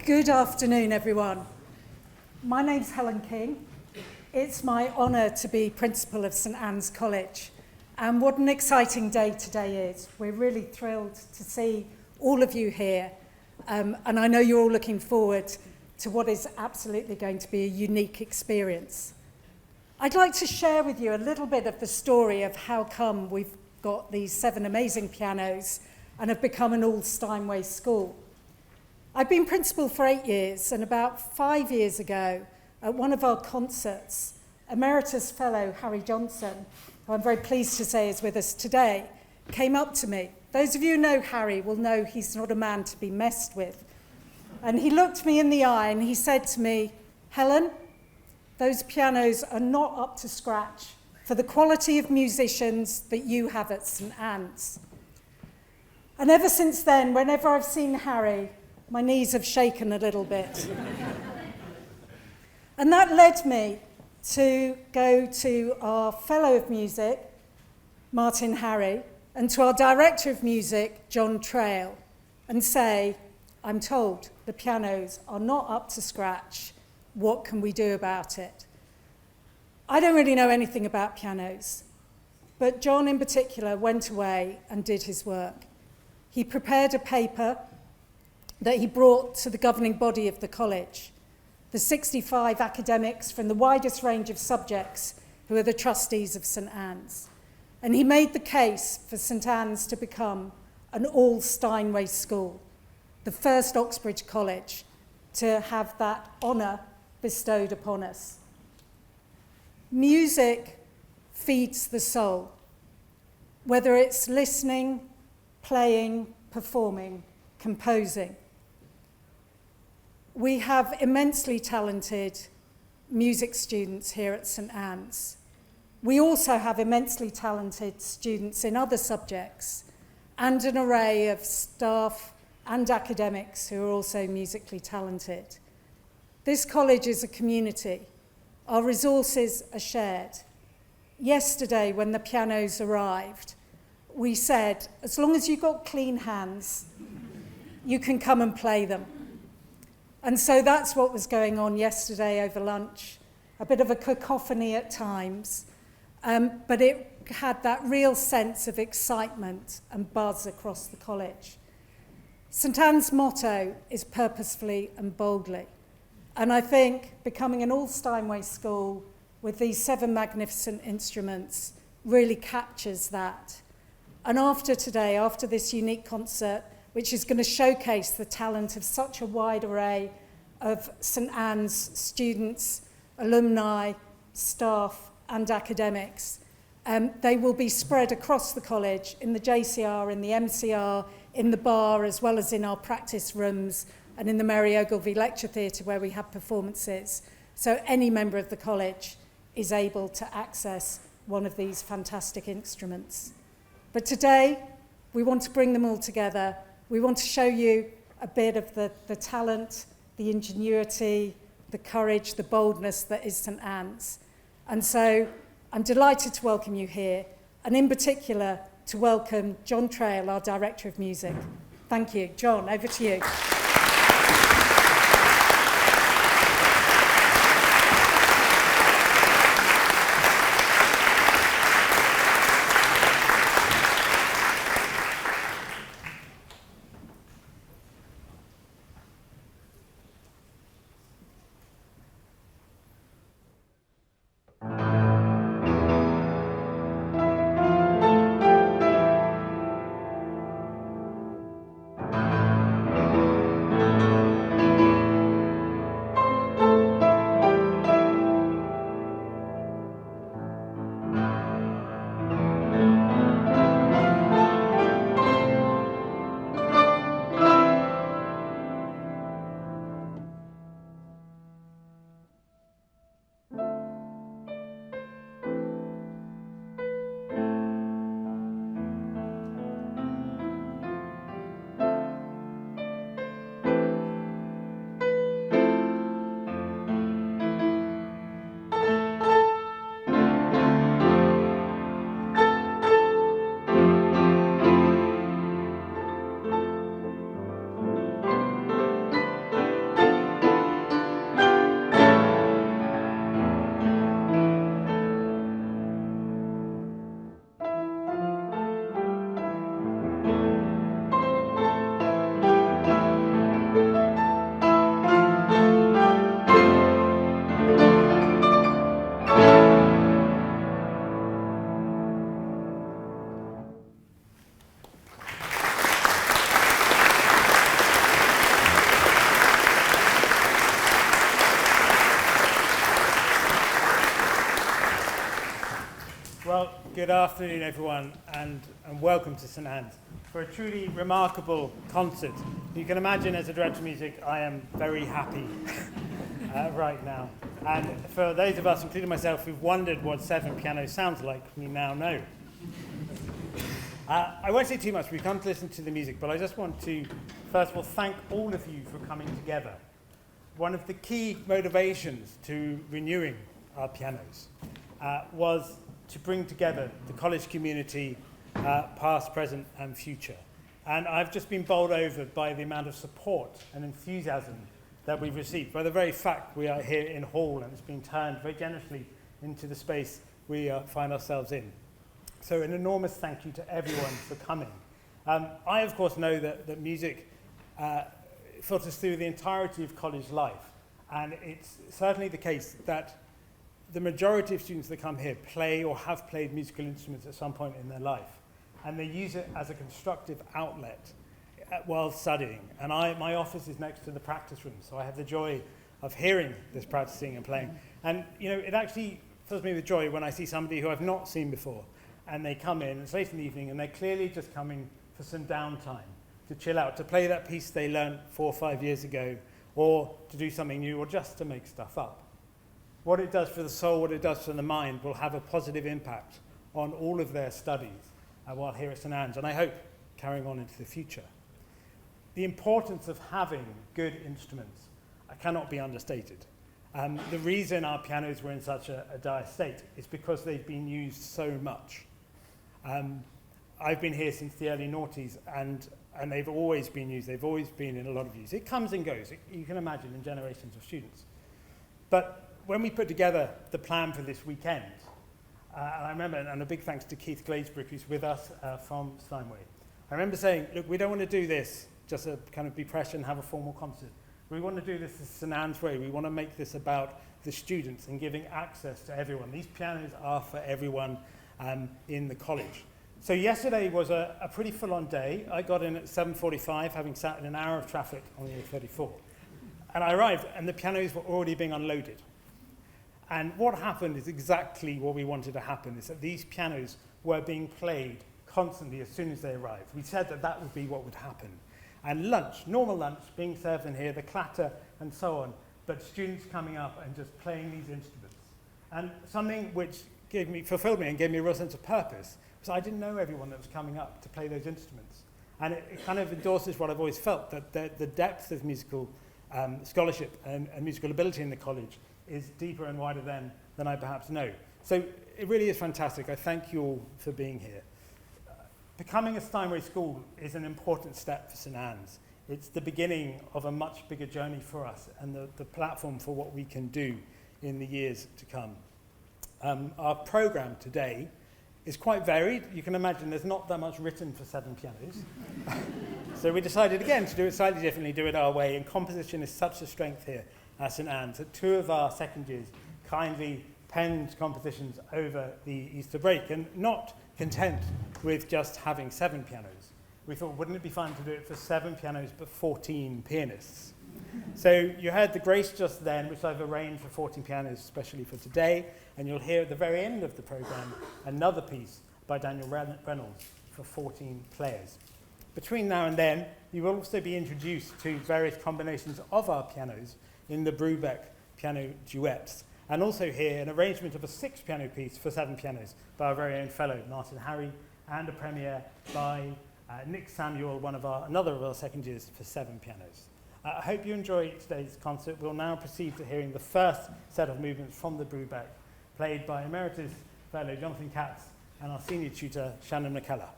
Good afternoon, everyone. My name's Helen King. It's my honour to be Principal of St Anne's College. And what an exciting day today is. We're really thrilled to see all of you here. And I know you're all looking forward to what is absolutely going to be a unique experience. I'd like to share with you a little bit of the story of how come we've got these 7 amazing pianos and have become an All Steinway School. I've been principal for 8 years, and about 5 years ago, at one of our concerts, Emeritus Fellow Harry Johnson, who I'm very pleased to say is with us today, came up to me. Those of you who know Harry will know he's not a man to be messed with. And he looked me in the eye and he said to me, "Helen, those pianos are not up to scratch for the quality of musicians that you have at St Anne's." And ever since then, whenever I've seen Harry, my knees have shaken a little bit. And that led me to go to our Fellow of Music, Martin Harry, and to our Director of Music, John Trail, and say, "I'm told the pianos are not up to scratch. What can we do about it?" I don't really know anything about pianos, but John in particular went away and did his work. He prepared a paper that he brought to the governing body of the college, the 65 academics from the widest range of subjects who are the trustees of St Anne's. And he made the case for St Anne's to become an All Steinway School, the first OxBridge College to have that honour bestowed upon us. Music feeds the soul, whether it's listening, playing, performing, composing. We have immensely talented music students here at St Anne's. We also have immensely talented students in other subjects and an array of staff and academics who are also musically talented. This college is a community. Our resources are shared. Yesterday, when the pianos arrived, we said, as long as you've got clean hands, you can come and play them. And so that's what was going on yesterday over lunch, a bit of a cacophony at times, but it had that real sense of excitement and buzz across the college. St Anne's motto is purposefully and boldly, and I think becoming an All Steinway School with these 7 magnificent instruments really captures that. And after today, after this unique concert, which is going to showcase the talent of such a wide array of St Anne's students, alumni, staff and academics. They will be spread across the college in the JCR, in the MCR, in the bar, as well as in our practice rooms and in the Mary Ogilvie Lecture Theatre where we have performances. So any member of the college is able to access one of these fantastic instruments. But today, we want to bring them all together. We want to show you a bit of the talent, the ingenuity, the courage, the boldness that is St Anne's. And so I'm delighted to welcome you here, and in particular to welcome John Trail, our Director of Music. Thank you. John, over to you. Well, good afternoon, everyone, and welcome to St Anne's for a truly remarkable concert. You can imagine, as a director of music, I am very happy right now. And for those of us, including myself, who've wondered what 7 piano sounds like, we now know. I won't say too much. We've come to listen to the music, but I just want to, first of all, thank all of you for coming together. One of the key motivations to renewing our pianos was to bring together the college community, past, present, and future. And I've just been bowled over by the amount of support and enthusiasm that we've received, by the very fact we are here in Hall and it's been turned very generously into the space we find ourselves in. So an enormous thank you to everyone for coming. I, of course, know that music filters through the entirety of college life, and it's certainly the case that the majority of students that come here play or have played musical instruments at some point in their life, and they use it as a constructive outlet while studying. And my office is next to the practice room, so I have the joy of hearing this practicing and playing. And you know, it actually fills me with joy when I see somebody who I've not seen before, and they come in, it's late in the evening, and they're clearly just coming for some downtime, to chill out, to play that piece they learned 4 or 5 years ago, or to do something new, or just to make stuff up. What it does for the soul, what it does for the mind, will have a positive impact on all of their studies while here at St Anne's, and I hope carrying on into the future. The importance of having good instruments cannot be understated. The reason our pianos were in such a dire state is because they've been used so much. I've been here since the early noughties, and they've always been used. They've always been in a lot of use. It comes and goes, you can imagine, in generations of students. But when we put together the plan for this weekend, and I remember, and a big thanks to Keith Glazebrook, who's with us from Steinway, I remember saying, look, we don't want to do this just to kind of be pressure and have a formal concert. We want to do this the St Anne's way. We want to make this about the students and giving access to everyone. These pianos are for everyone in the college. So yesterday was a pretty full-on day. I got in at 7:45, having sat in an hour of traffic on the A34. And I arrived, and the pianos were already being unloaded. And what happened is exactly what we wanted to happen, is that these pianos were being played constantly as soon as they arrived. We said that that would be what would happen. And lunch, normal lunch, being served in here, the clatter and so on, but students coming up and just playing these instruments. And something which fulfilled me and gave me a real sense of purpose was I didn't know everyone that was coming up to play those instruments. And it kind of endorses what I've always felt, that the depth of musical scholarship and musical ability in the college is deeper and wider than I perhaps know. So it really is fantastic. I thank you all for being here. Becoming a Steinway School is an important step for St Anne's. It's the beginning of a much bigger journey for us and the platform for what we can do in the years to come. Our programme today is quite varied. You can imagine there's not that much written for 7 pianos. So we decided again to do it slightly differently, do it our way, and composition is such a strength here at St Anne's that 2 of our second years kindly penned compositions over the Easter break, and not content with just having 7 pianos. We thought, wouldn't it be fun to do it for 7 pianos but 14 pianists? So you heard the Grace just then, which I've arranged for 14 pianos especially for today, and you'll hear at the very end of the programme another piece by Daniel Reynolds for 14 players. Between now and then, you will also be introduced to various combinations of our pianos in the Brubeck piano duets, and also hear an arrangement of a 6 piano piece for 7 pianos by our very own fellow, Martin Harry, and a premiere by Nick Samuel, another of our second years, for 7 pianos. I hope you enjoy today's concert. We'll now proceed to hearing the first set of movements from the Brubeck, played by Emeritus Fellow Jonathan Katz and our senior tutor, Shannon McKellar.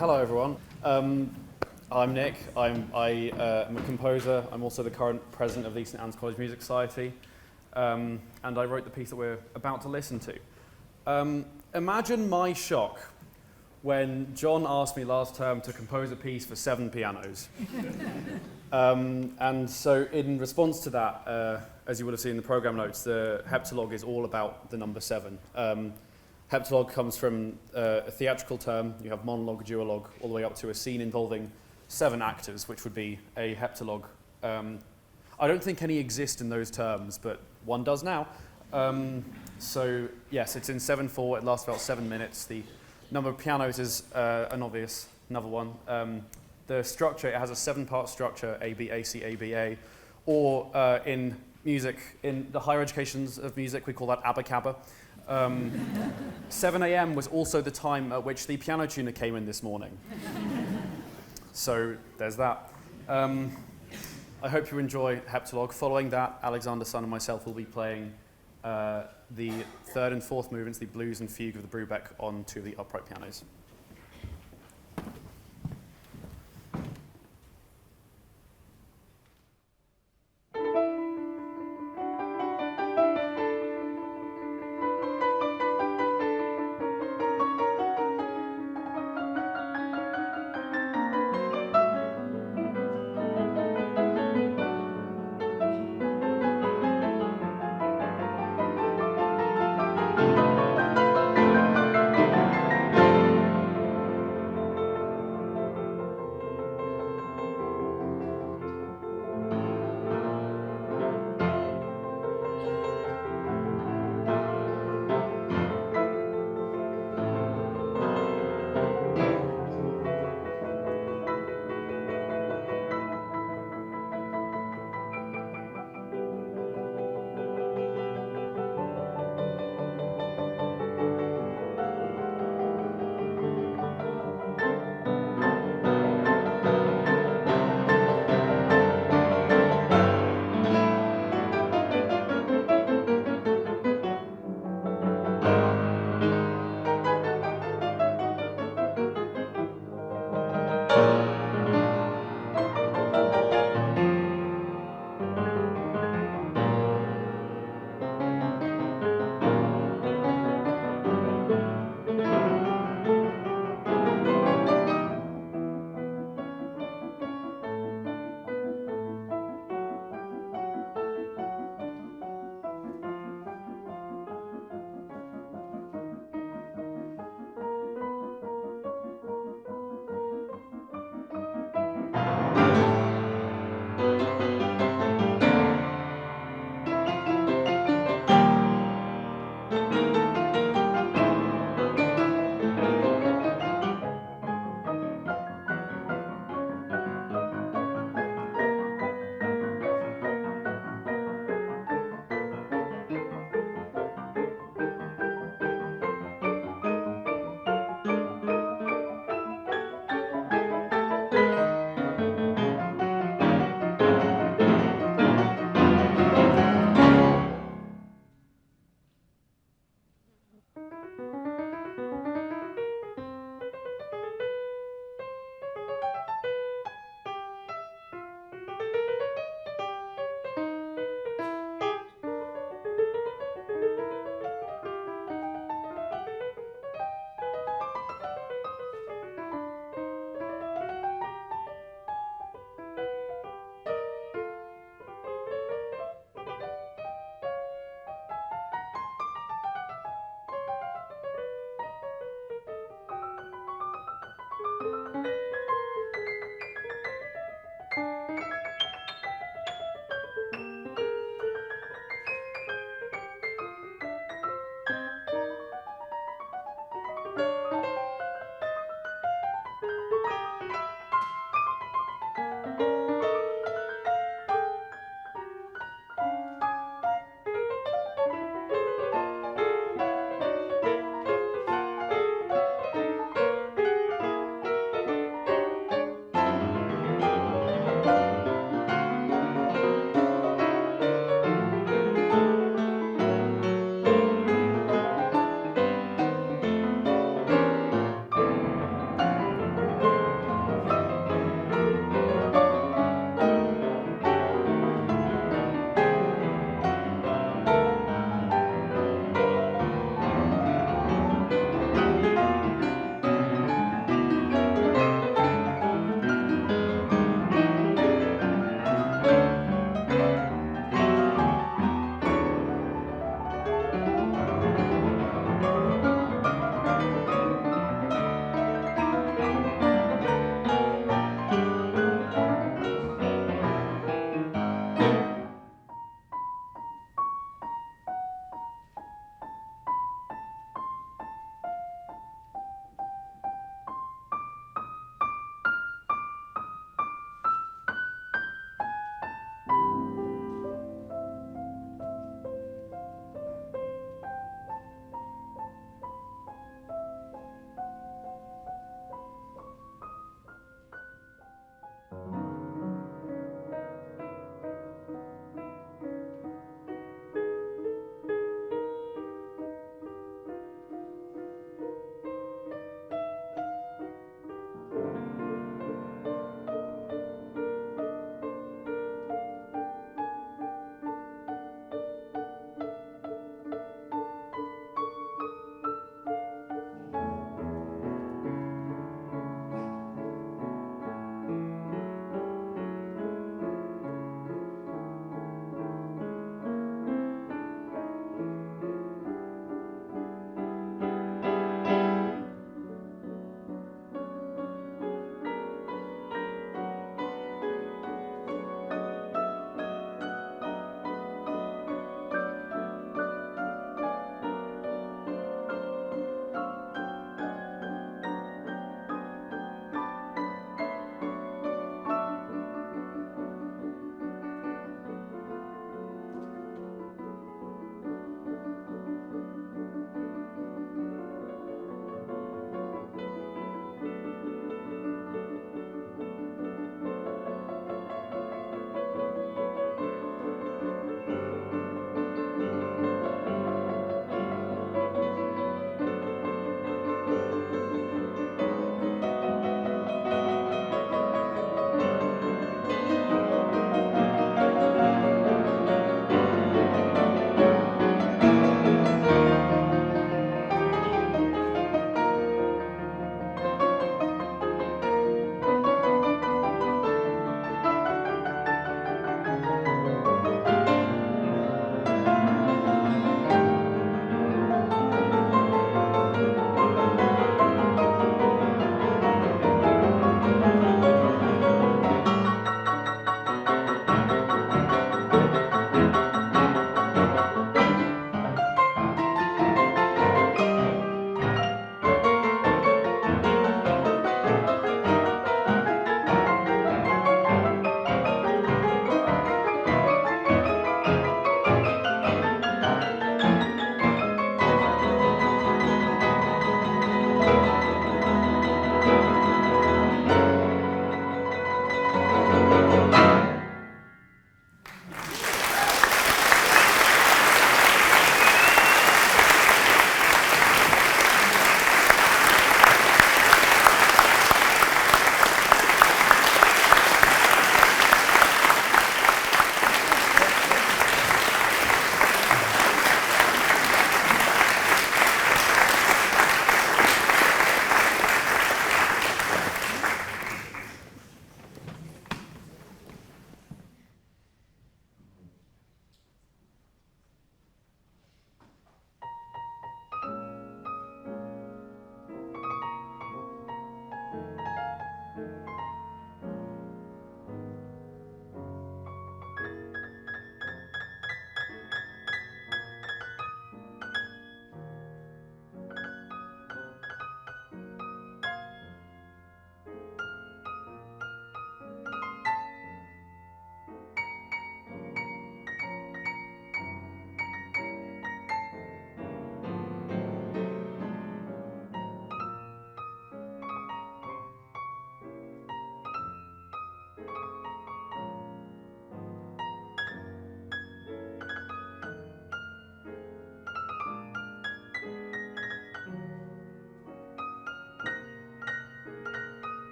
Hello, everyone. I'm Nick. I am a composer. I'm also the current president of the St Anne's College Music Society. And I wrote the piece that we're about to listen to. Imagine my shock when John asked me last term to compose a piece for 7 pianos. And so in response to that, as you would have seen in the program notes, the heptalogue is all about the number 7. Heptalogue comes from a theatrical term. You have monologue, duologue, all the way up to a scene involving 7 actors, which would be a heptalogue. I don't think any exist in those terms, but one does now. So yes, it's in 7/4. It lasts about 7 minutes. The number of pianos is an obvious another one. The structure, it has a 7-part structure, A, B, A, C, A, B, A. Or in music, in the higher educations of music, we call that abacaba. 7 a.m. was also the time at which the piano tuner came in this morning. So there's that. I hope you enjoy Heptalogue. Following that, Alexander Sun and myself will be playing the 3rd and 4th movements, the blues and fugue of the Brubeck, on 2 of the upright pianos.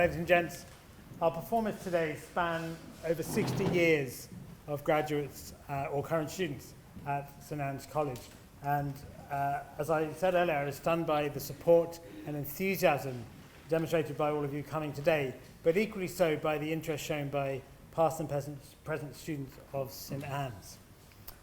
ladies and gents. Our performers today span over 60 years of graduates or current students at St Anne's College. And as I said earlier, I was stunned by the support and enthusiasm demonstrated by all of you coming today, but equally so by the interest shown by past and present students of St Anne's.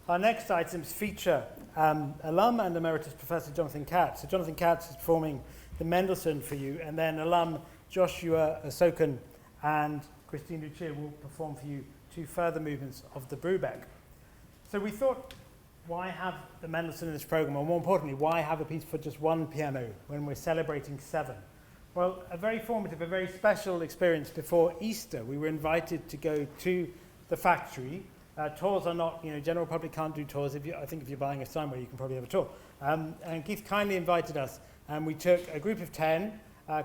Our next items feature alum and emeritus Professor Jonathan Katz. So Jonathan Katz is performing the Mendelssohn for you, and then alum Joshua Asokan and Christine Lucia will perform for you 2 further movements of the Brubeck. So we thought, why have the Mendelssohn in this program, or more importantly, why have a piece for just 1 piano when we're celebrating 7? Well, a very formative, a very special experience before Easter. We were invited to go to the factory. Tours are not, general public can't do tours. I think if you're buying a Steinway, you can probably have a tour. And Keith kindly invited us, and we took a group of 10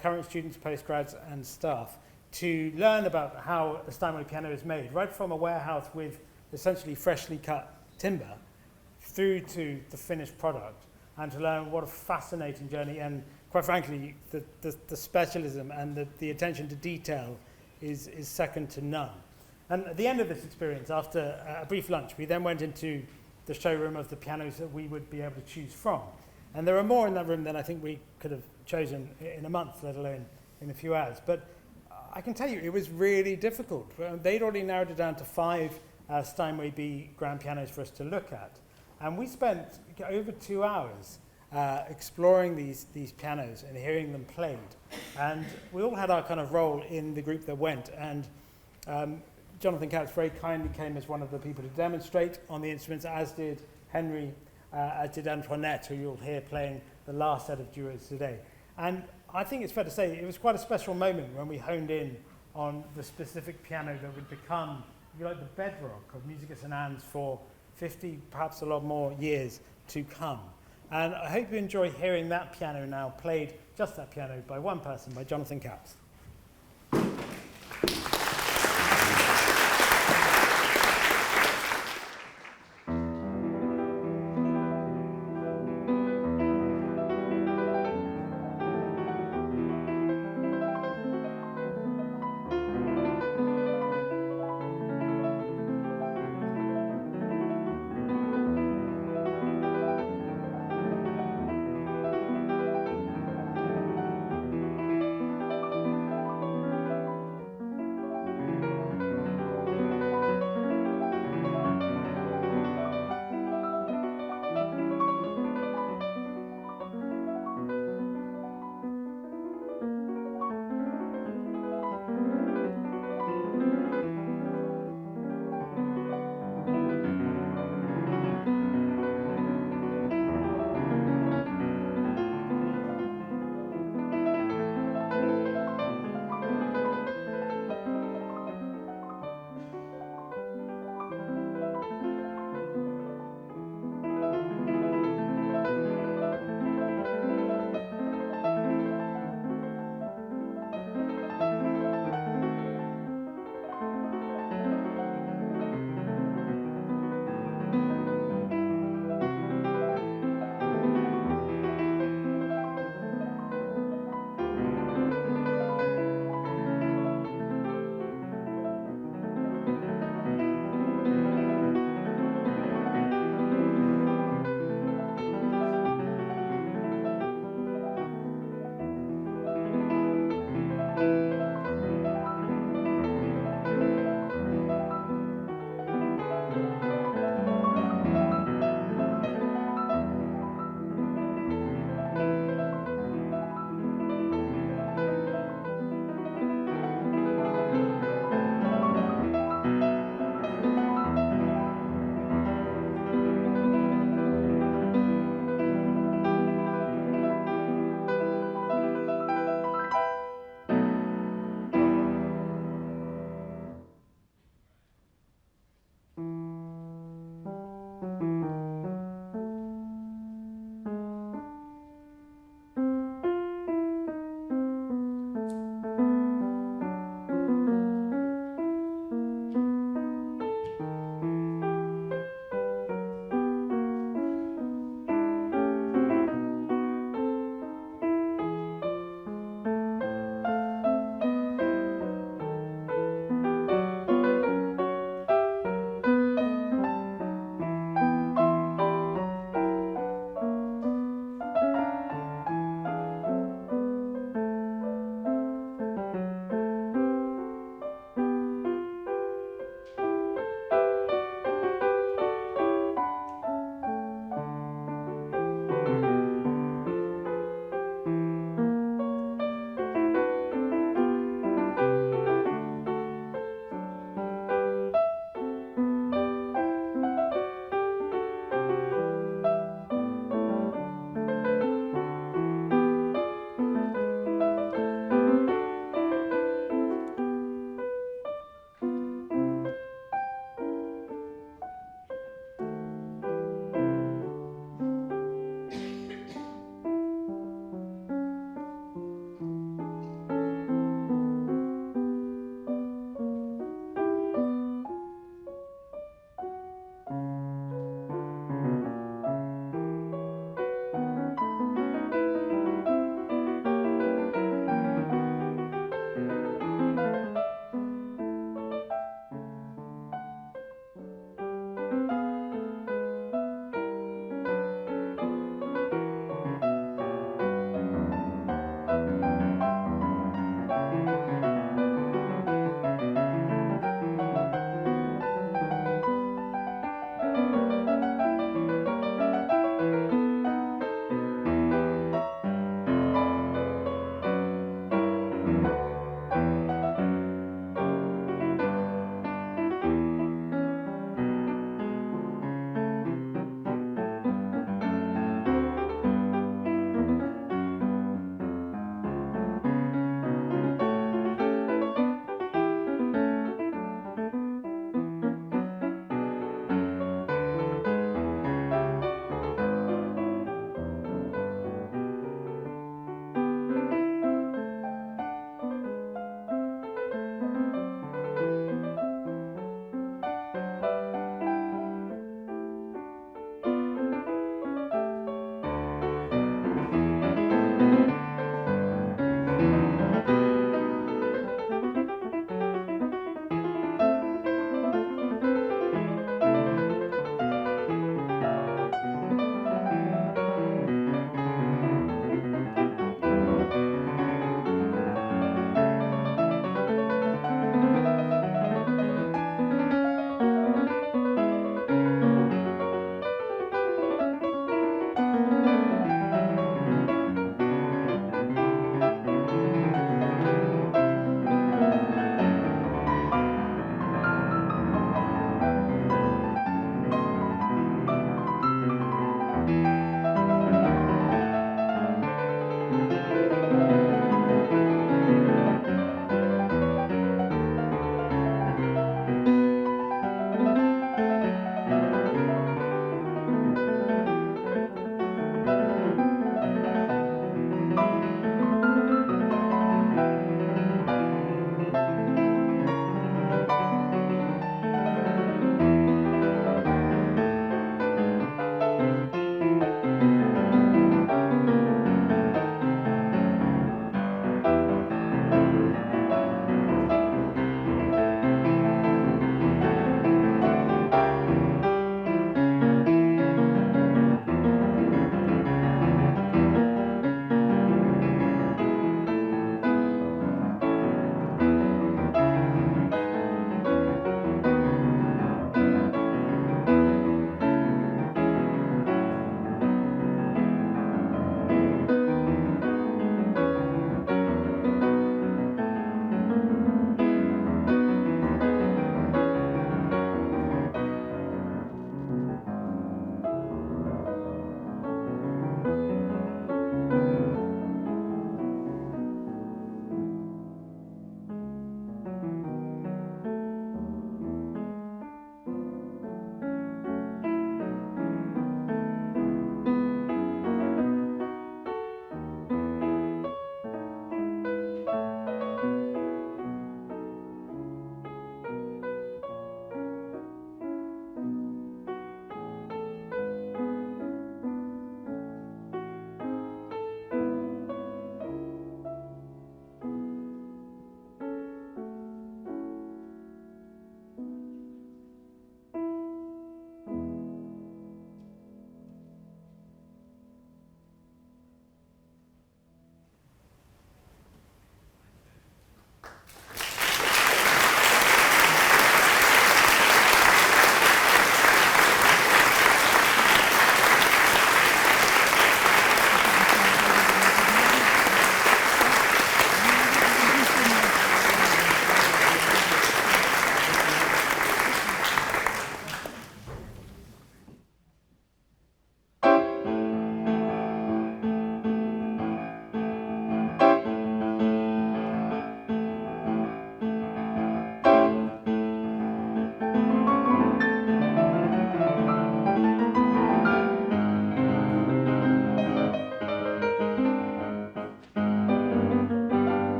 current students, postgrads, and staff to learn about how a Steinway piano is made, right from a warehouse with essentially freshly cut timber through to the finished product, and to learn what a fascinating journey, and quite frankly, the specialism and the attention to detail is second to none. And at the end of this experience, after a brief lunch, we then went into the showroom of the pianos that we would be able to choose from. And there are more in that room than I think we could have chosen in a month, let alone in a few hours. But I can tell you, it was really difficult. They'd already narrowed it down to 5 Steinway B grand pianos for us to look at. And we spent over 2 hours exploring these pianos and hearing them played. And we all had our kind of role in the group that went. And Jonathan Katz very kindly came as one of the people to demonstrate on the instruments, as did Henry, as did Antoinette, who you'll hear playing the last set of duos today. And I think it's fair to say it was quite a special moment when we honed in on the specific piano that would become, if you like, the bedrock of music at St Anne's for 50, perhaps a lot more years to come. And I hope you enjoy hearing that piano now played, just that piano, by one person, by Jonathan Katz.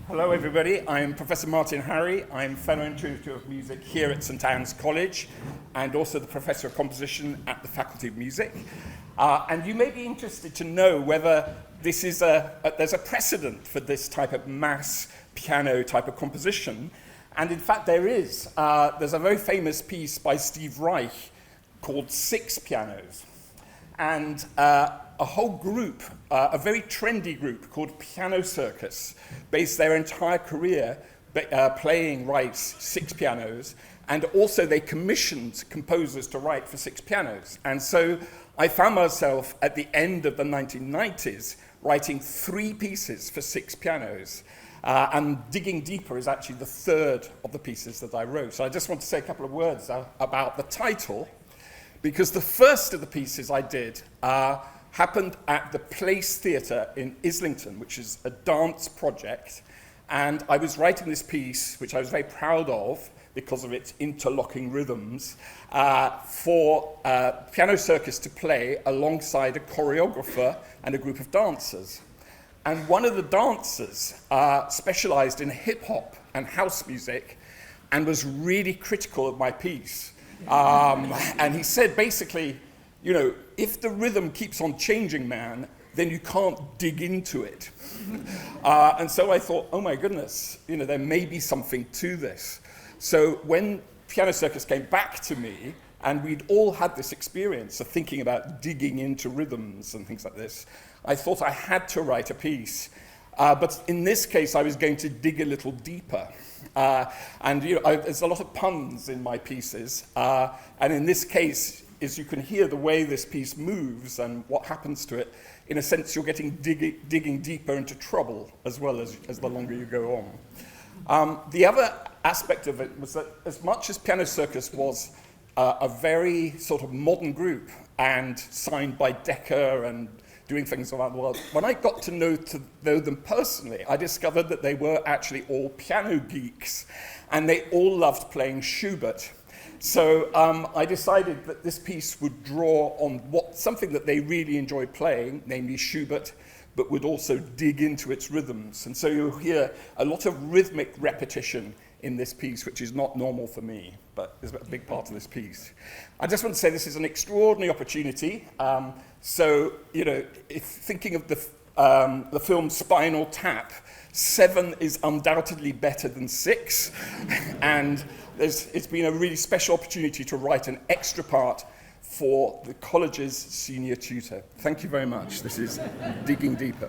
Hello everybody, I'm Professor Martin Harry. I'm Fellow in Tutor of Music here at St Anne's College and also the Professor of Composition at the Faculty of Music. And you may be interested to know whether this is there's a precedent for this type of mass piano type of composition. And in fact there is. There's a very famous piece by Steve Reich called Six Pianos. And a whole group, a very trendy group called Piano Circus, based their entire career playing Reich's six pianos, and also they commissioned composers to write for six pianos. And so I found myself at the end of the 1990s writing 3 pieces for 6 pianos. And Digging Deeper is actually the third of the pieces that I wrote. So I just want to say a couple of words about the title, because the first of the pieces I did happened at the Place Theatre in Islington, which is a dance project. And I was writing this piece, which I was very proud of because of its interlocking rhythms, for Piano Circus to play alongside a choreographer and a group of dancers. And one of the dancers specialized in hip-hop and house music and was really critical of my piece. And he said basically, you know, if the rhythm keeps on changing, man, then you can't dig into it. And so I thought, oh my goodness, you know, there may be something to this. So when Piano Circus came back to me, and we'd all had this experience of thinking about digging into rhythms and things like this, I thought I had to write a piece. But in this case, I was going to dig a little deeper. And you know, there's a lot of puns in my pieces. And in this case, as you can hear the way this piece moves and what happens to it, in a sense, you're getting digging deeper into trouble as well as the longer you go on. The other aspect of it was that as much as Piano Circus was a very sort of modern group and signed by Decca and doing things around the world, when I got to know them personally, I discovered that they were actually all piano geeks and they all loved playing Schubert. So I decided that this piece would draw on something that they really enjoyed playing, namely Schubert, but would also dig into its rhythms. And so you'll hear a lot of rhythmic repetition in this piece, which is not normal for me, but is a big part of this piece. I just want to say this is an extraordinary opportunity. So, you know, if thinking of the film Spinal Tap, 7 is undoubtedly better than 6. And it's been a really special opportunity to write an extra part for the college's senior tutor. Thank you very much. This is Digging Deeper.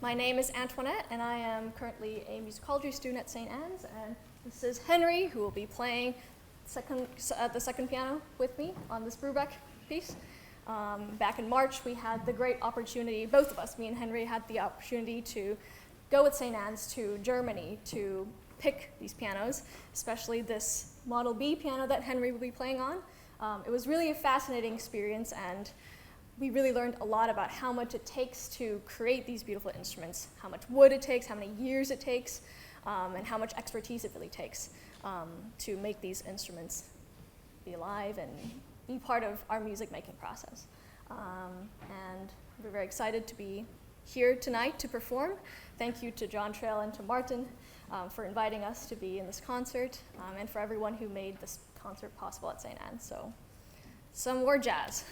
My name is Antoinette, and I am currently a musicology student at St. Anne's, and this is Henry, who will be playing the second piano with me on this Brubeck piece. Back in March, we had the great opportunity, both of us, me and Henry, had the opportunity to go with St. Anne's to Germany to pick these pianos, especially this Model B piano that Henry will be playing on. It was really a fascinating experience, and we really learned a lot about how much it takes to create these beautiful instruments, how much wood it takes, how many years it takes, and how much expertise it really takes to make these instruments be alive and be part of our music making process. And we're very excited to be here tonight to perform. Thank you to John Trail and to Martin for inviting us to be in this concert, and for everyone who made this concert possible at St. Anne's. So, some more jazz.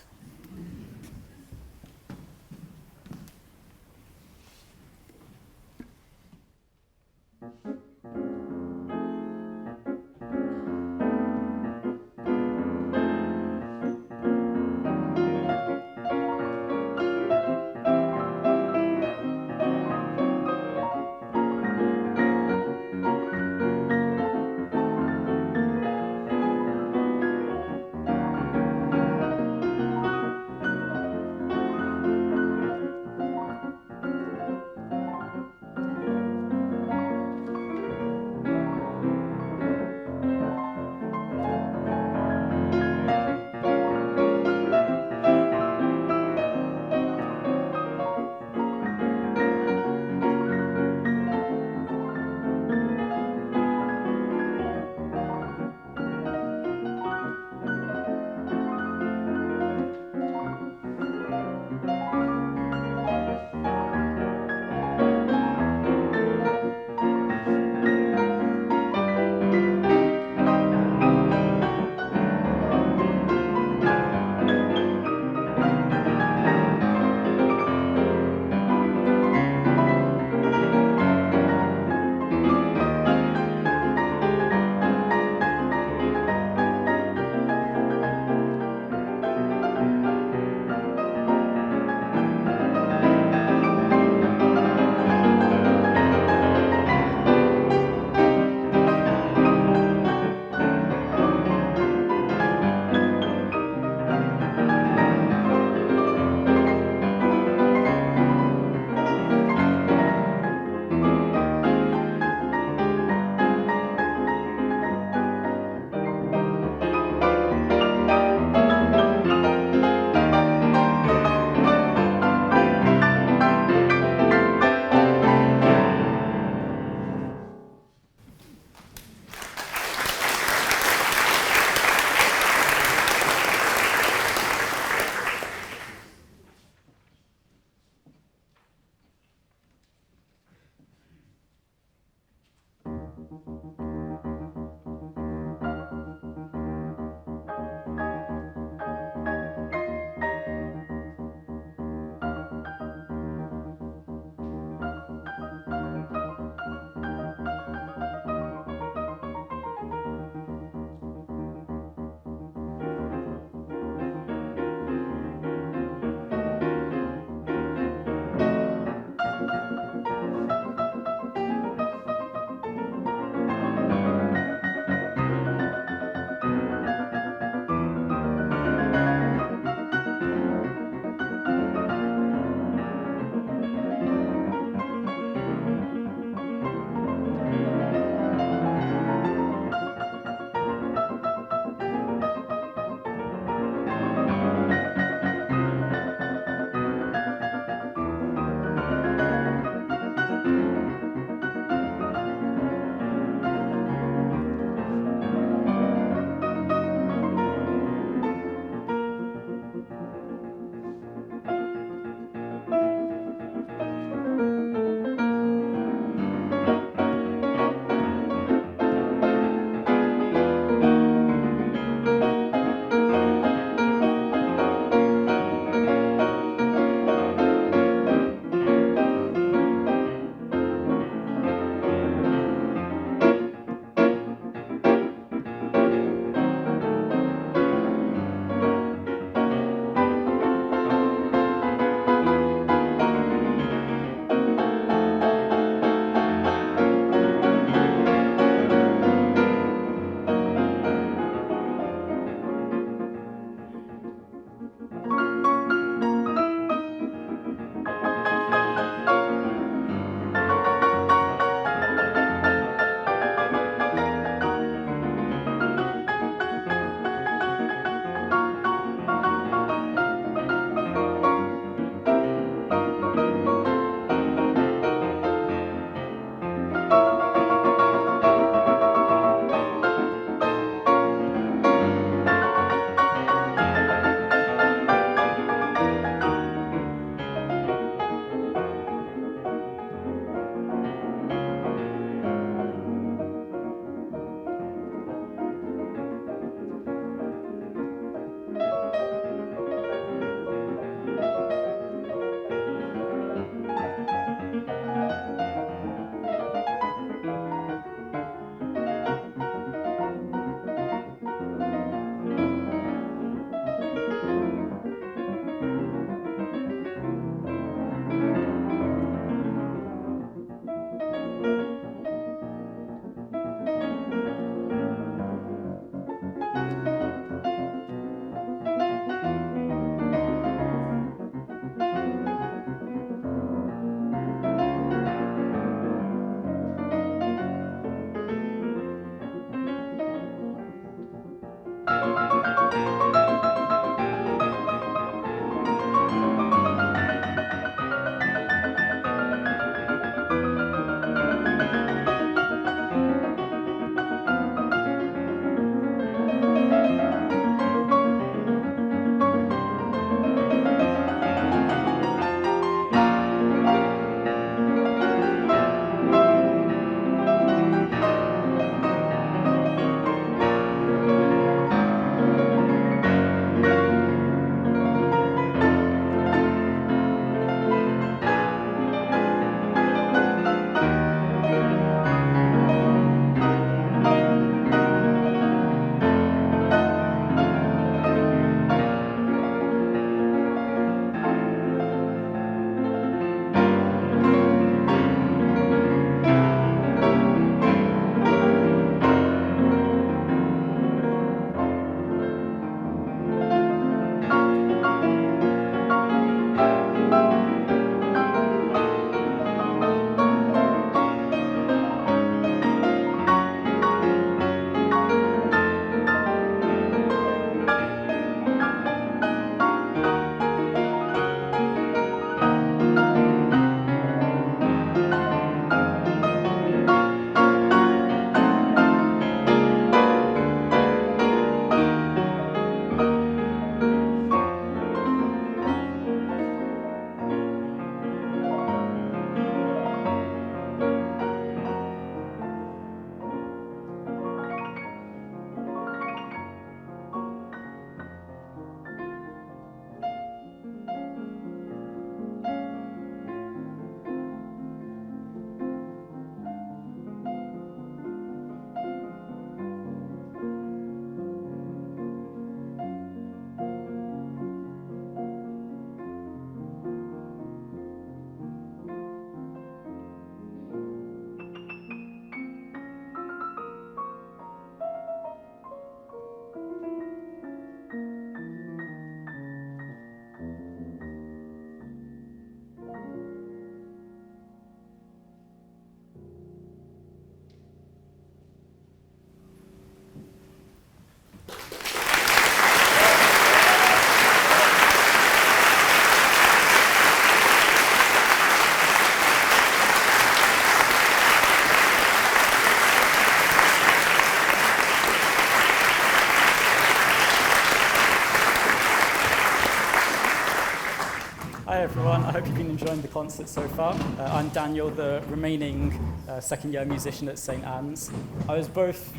Hi everyone, I hope you've been enjoying the concert so far. I'm Daniel, the remaining second-year musician at St. Anne's. I was both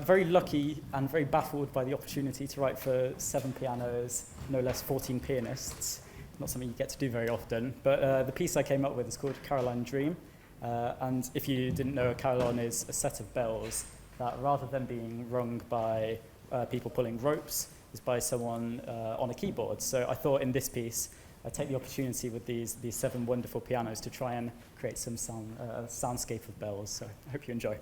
very lucky and very baffled by the opportunity to write for 7 pianos, no less 14 pianists. Not something you get to do very often, but the piece I came up with is called Caroline Dream. And if you didn't know, a carillon is a set of bells that, rather than being rung by people pulling ropes, is by someone on a keyboard. So I thought in this piece, I'd take the opportunity with these 7 wonderful pianos to try and create some soundscape of bells. So I hope you enjoy.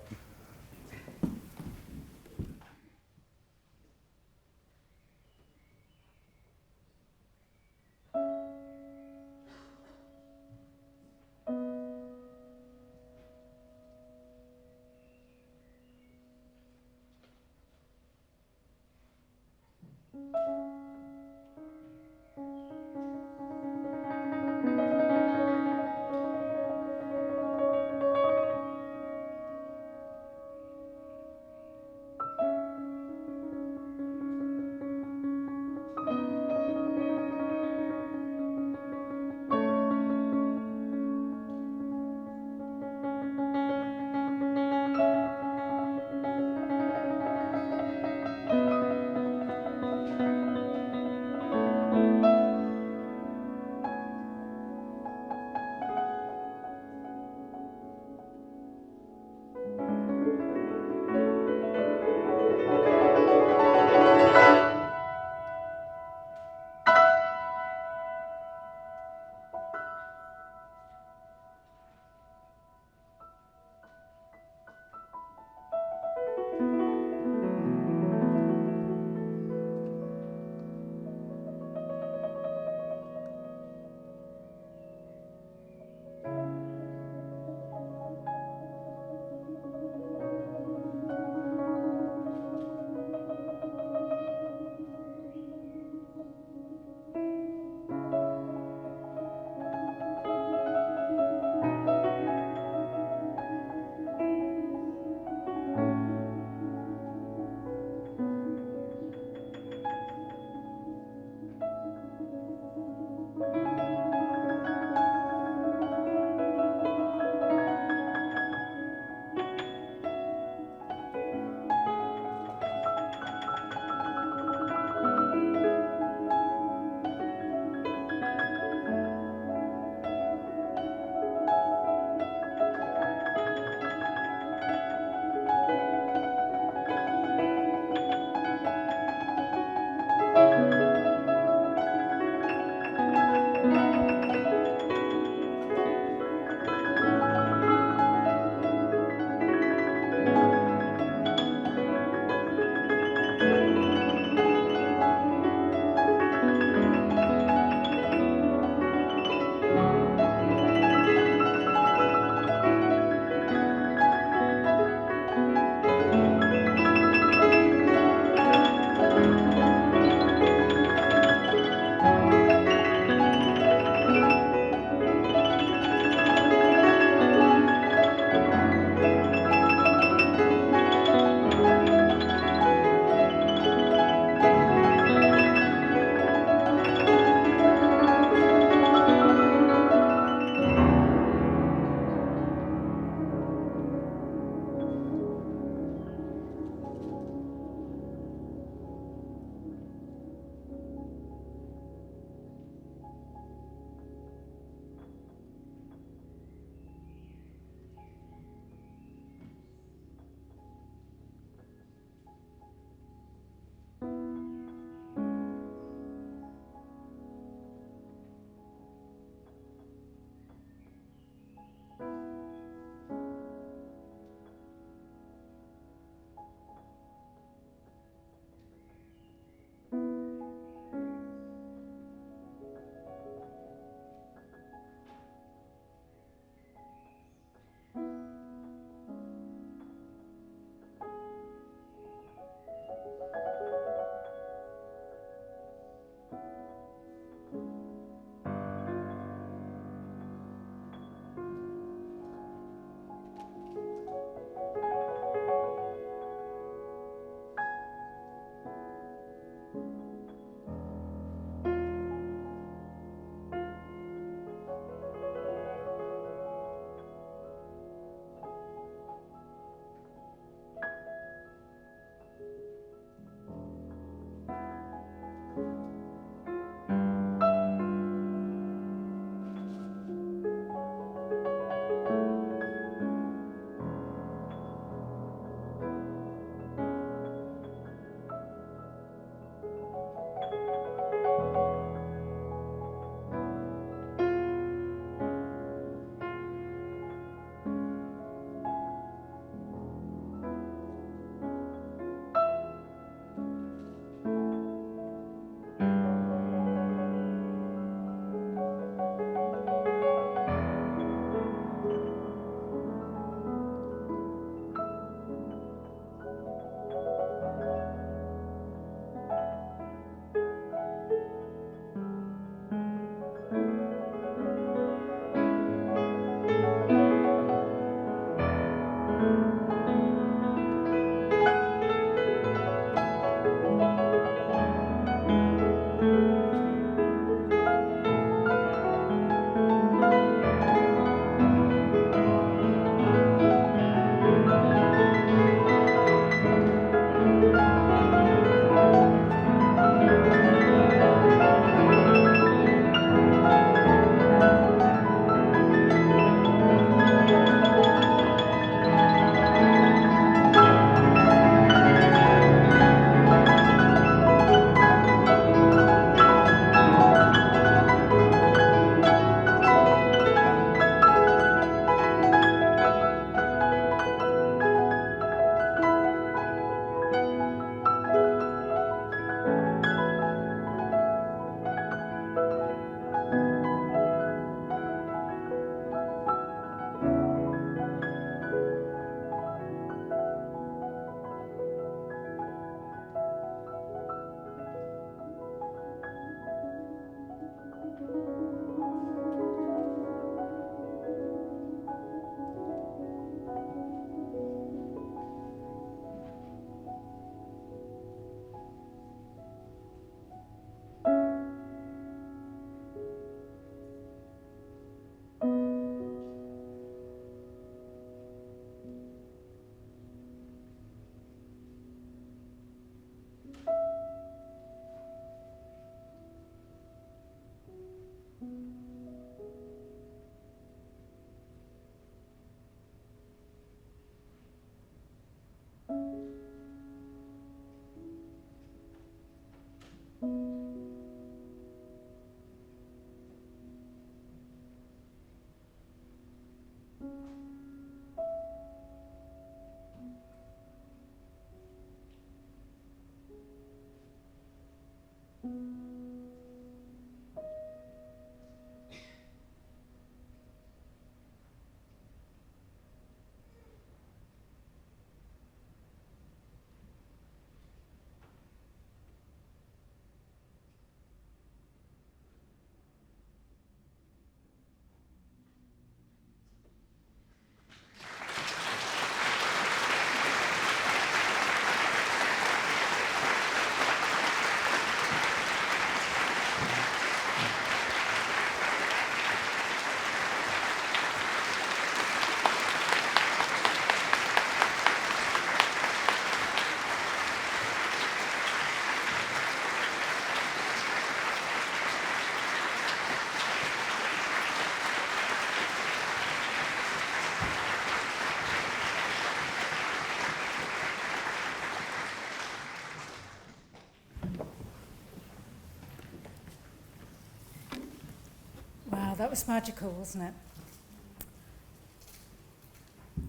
Wow, that was magical, wasn't it?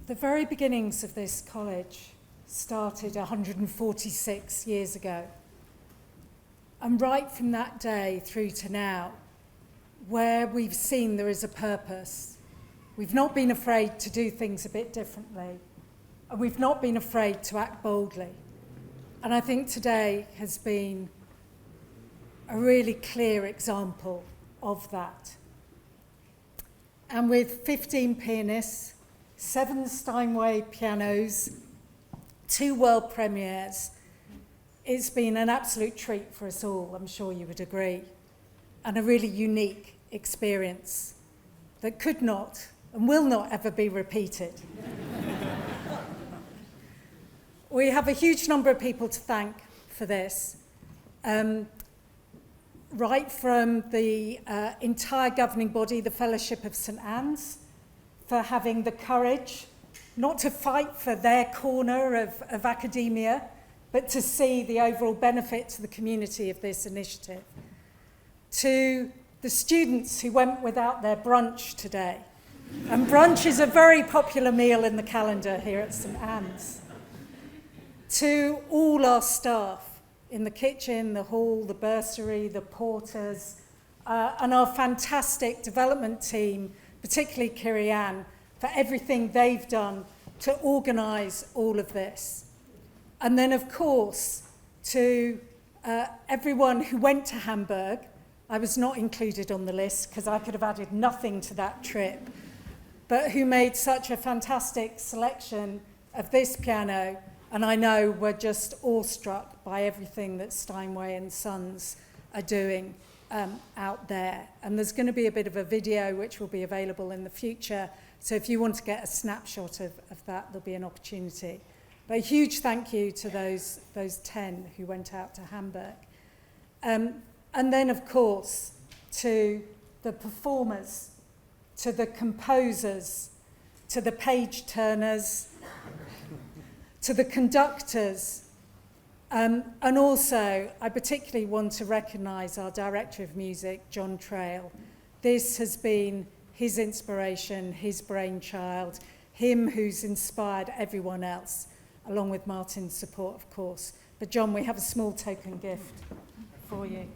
The very beginnings of this college started 146 years ago. And right from that day through to now, where we've seen there is a purpose, we've not been afraid to do things a bit differently, and we've not been afraid to act boldly. And I think today has been a really clear example of that. And with 15 pianists, 7 Steinway pianos, 2 world premieres, it's been an absolute treat for us all, I'm sure you would agree, and a really unique experience that could not and will not ever be repeated. We have a huge number of people to thank for this. Right from the entire governing body, the Fellowship of St Anne's, for having the courage not to fight for their corner of academia, but to see the overall benefit to the community of this initiative. To the students who went without their brunch today. And brunch is a very popular meal in the calendar here at St Anne's. To all our staff, in the kitchen, the hall, the bursary, the porters, and our fantastic development team, particularly Kiri-Ann, for everything they've done to organise all of this. And then, of course, to everyone who went to Hamburg. I was not included on the list because I could have added nothing to that trip, but who made such a fantastic selection of this piano, and I know we're just awestruck by everything that Steinway and Sons are doing out there. And there's going to be a bit of a video which will be available in the future, so if you want to get a snapshot of that, there'll be an opportunity. But a huge thank you to those 10 who went out to Hamburg. And then, of course, to the performers, to the composers, to the page turners, to the conductors, and also I particularly want to recognise our Director of Music, John Trail. This has been his inspiration, his brainchild, him who's inspired everyone else, along with Martin's support, of course. But John, we have a small token gift for you.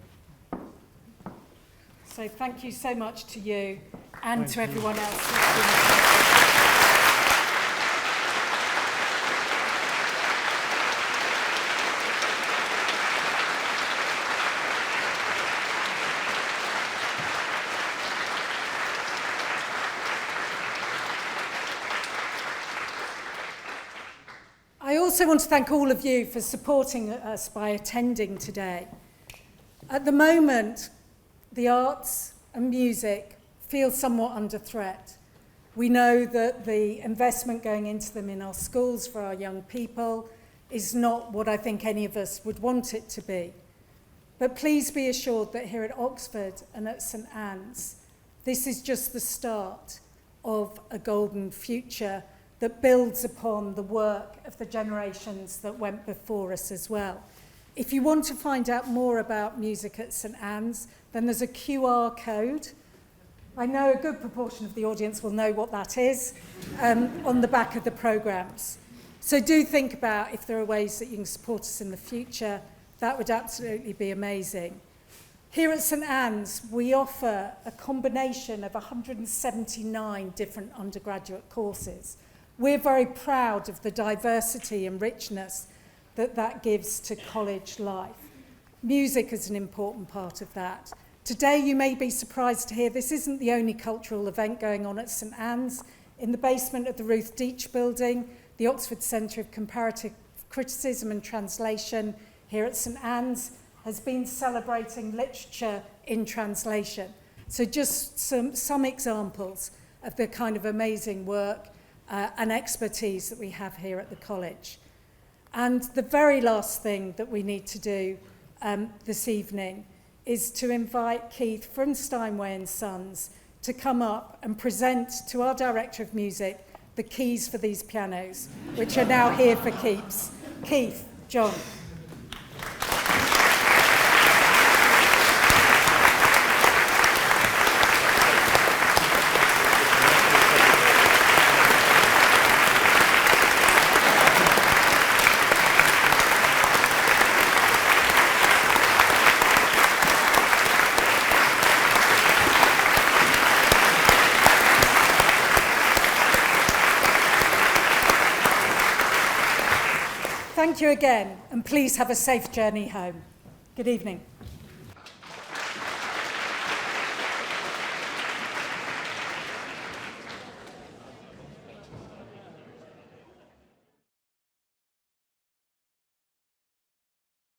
So thank you so much to you and to everyone else who's been I also want to thank all of you for supporting us by attending today. At the moment, the arts and music feel somewhat under threat. We know that the investment going into them in our schools for our young people is not what I think any of us would want it to be. But please be assured that here at Oxford and at St Anne's, this is just the start of a golden future that builds upon the work of the generations that went before us as well. If you want to find out more about music at St Anne's, then there's a QR code. I know a good proportion of the audience will know what that is, on the back of the programmes. So do think about if there are ways that you can support us in the future. That would absolutely be amazing. Here at St Anne's, we offer a combination of 179 different undergraduate courses. We're very proud of the diversity and richness that gives to college life. Music is an important part of that. Today, you may be surprised to hear this isn't the only cultural event going on at St Anne's. In the basement of the Ruth Deach building, the Oxford Centre of Comparative Criticism and Translation here at St Anne's has been celebrating literature in translation. So just some examples of the kind of amazing work and expertise that we have here at the college. And the very last thing that we need to do this evening is to invite Keith from Steinway and Sons to come up and present to our Director of Music the keys for these pianos, which are now here for keeps. Keith, John. Thank you again, and please have a safe journey home. Good evening.